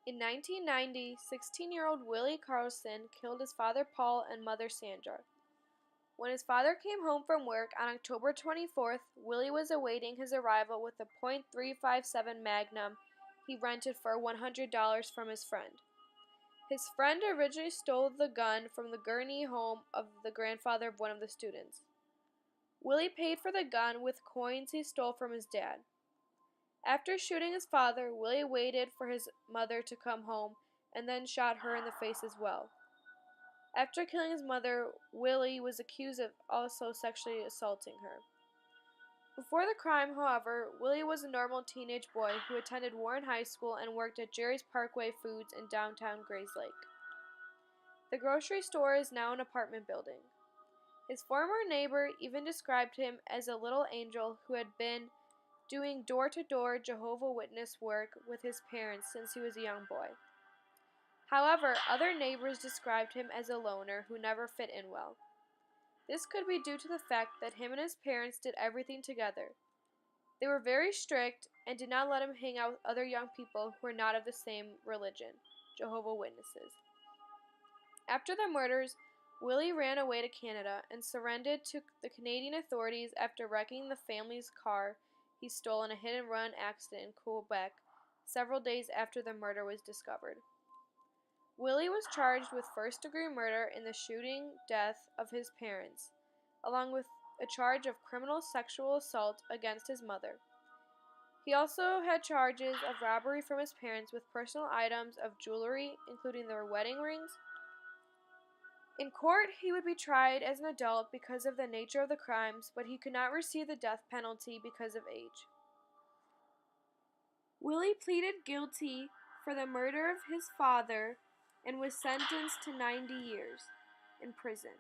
In 1990, 16-year-old Willie Carlson killed his father Paul and mother Sandra. When his father came home from work on October 24th, Willie was awaiting his arrival with a .357 Magnum he rented for $100 from his friend. His friend originally stole the gun from the Gurney home of the grandfather of one of the students. Willie paid for the gun with coins he stole from his dad. After shooting his father, Willie waited for his mother to come home and then shot her in the face as well. After killing his mother, Willie was accused of also sexually assaulting her. Before the crime, however, Willie was a normal teenage boy who attended Warren High School and worked at Jerry's Parkway Foods in downtown Grayslake. The grocery store is now an apartment building. His former neighbor even described him as a little angel who had been doing door-to-door Jehovah's Witness work with his parents since he was a young boy. However, other neighbors described him as a loner who never fit in well. This could be due to the fact that him and his parents did everything together. They were very strict and did not let him hang out with other young people who were not of the same religion, Jehovah's Witnesses. After the murders, Willie ran away to Canada and surrendered to the Canadian authorities after wrecking the family's car he stole in a hit-and-run accident in Quebec several days after the murder was discovered. Willie was charged with first-degree murder in the shooting death of his parents, along with a charge of criminal sexual assault against his mother. He also had charges of robbery from his parents with personal items of jewelry, including their wedding rings. In court, he would be tried as an adult because of the nature of the crimes, but he could not receive the death penalty because of age. Willie pleaded guilty for the murder of his father and was sentenced to 90 years in prison.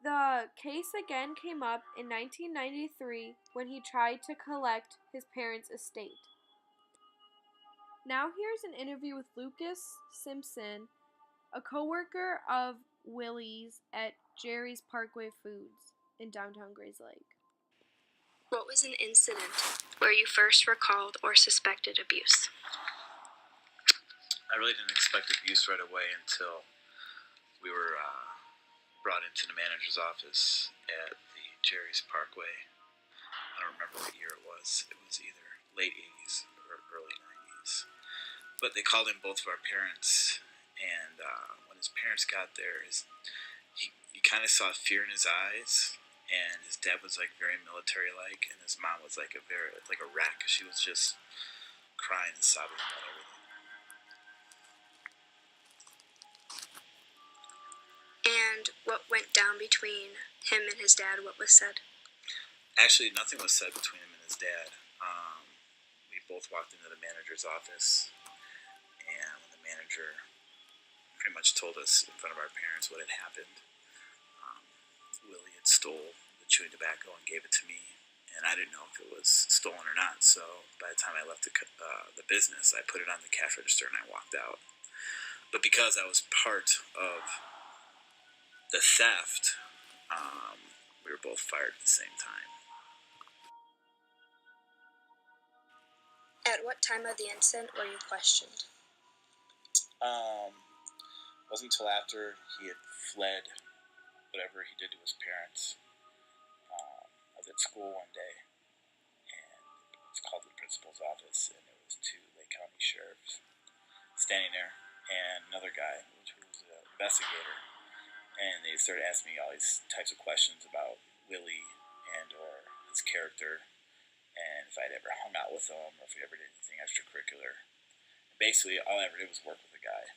The case again came up in 1993 when he tried to collect his parents' estate. Now here's an interview with Lucas Simpson, a co-worker of Willie's at Jerry's Parkway Foods in downtown Grayslake. What was an incident where you first recalled or suspected abuse? I really didn't expect abuse right away until we were brought into the manager's office at the Jerry's Parkway. I don't remember what year it was. It was either late 80s or early 90s. But they called in both of our parents, and when his parents got there, you kind of saw fear in his eyes, and his dad was like very military-like, and his mom was like a wreck. She was just crying and sobbing about everything. And what went down between him and his dad? What was said? Actually, nothing was said between him and his dad. We both walked into the manager's office, and the manager pretty much told us in front of our parents what had happened. Willie had stole the chewing tobacco and gave it to me, and I didn't know if it was stolen or not. So by the time I left the business, I put it on the cash register and I walked out. But because I was part of the theft, we were both fired at the same time. At what time of the incident were you questioned? It wasn't until after he had fled whatever he did to his parents. I was at school one day, and it was called the principal's office, and there was two Lake County sheriffs standing there, and another guy, which was an investigator. And they started asking me all these types of questions about Willie and or his character, and if I'd ever hung out with him, or if he ever did anything extracurricular. And basically, all I ever did was work with the guy.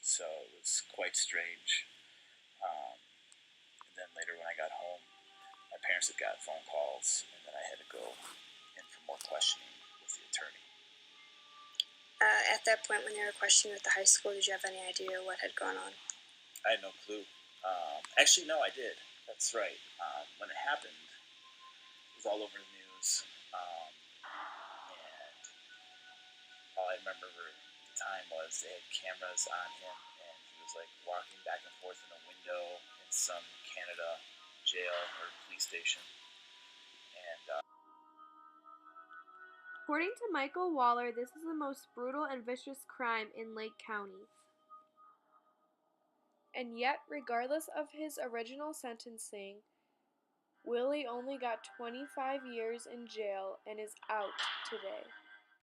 So it was quite strange. And then later when I got home, my parents had got phone calls, and then I had to go in for more questioning with the attorney. At that point when they were questioning at the high school, did you have any idea what had gone on? I had no clue. Actually, no, I did. That's right. When it happened, it was all over the news. And all I remember at the time was they had cameras on him, and he was like walking back and forth in a window in some Canada jail or police station. And According to Michael Waller, this is the most brutal and vicious crime in Lake County. And yet, regardless of his original sentencing, Willie only got 25 years in jail and is out today.